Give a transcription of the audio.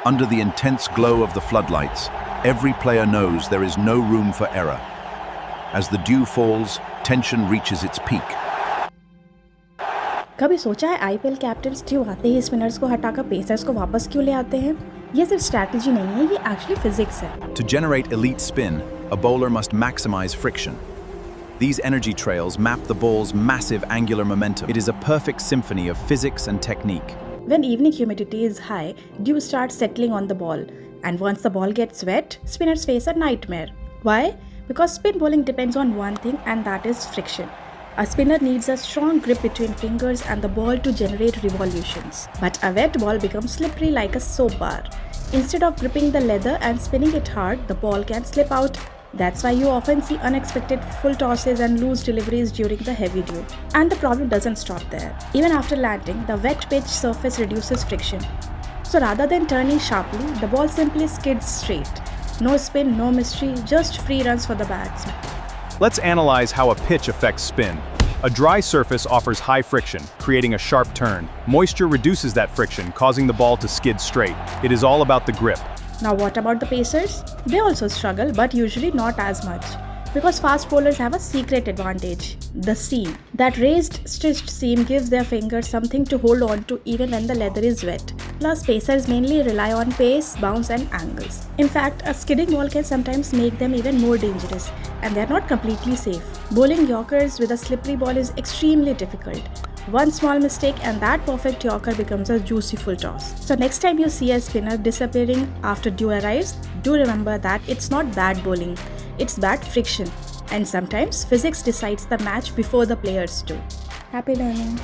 Under the intense glow of the floodlights, every player knows there is no room for error. As the dew falls, tension reaches its peak. कभी सोचा है IPL captains due आते ही spinners को हटाकर pacers को वापस क्यों ले आते हैं? ये सिर्फ स्ट्रैटेजी नहीं है, ये एक्चुअली फिजिक्स है. To generate elite spin, a bowler must maximize friction. These energy trails map the ball's massive angular momentum. It is a perfect symphony of physics and technique. When evening humidity is high, dew starts settling on the ball. And once the ball gets wet, spinners face a nightmare. Why? Because spin bowling depends on one thing, and that is friction. A spinner needs a strong grip between fingers and the ball to generate revolutions. But a wet ball becomes slippery like a soap bar. Instead of gripping the leather and spinning it hard, the ball can slip out. That's why you often see unexpected full tosses and loose deliveries during the heavy dew. And the problem doesn't stop there. Even after landing, the wet pitch surface reduces friction. So rather than turning sharply, the ball simply skids straight. No spin, no mystery, just free runs for the batsman. Let's analyze how a pitch affects spin. A dry surface offers high friction, creating a sharp turn. Moisture reduces that friction, causing the ball to skid straight. It is all about the grip. Now what about the pacers? They also struggle, but usually not as much. Because fast bowlers have a secret advantage, the seam. That raised, stitched seam gives their fingers something to hold on to even when the leather is wet. Plus, pacers mainly rely on pace, bounce and angles. In fact, a skidding ball can sometimes make them even more dangerous, and they're not completely safe. Bowling Yorkers with a slippery ball is extremely difficult. One small mistake and that perfect Yorker becomes a juicy full toss. So next time you see a spinner disappearing after dew arrives, do remember that it's not bad bowling, it's bad friction. And sometimes physics decides the match before the players do. Happy learning!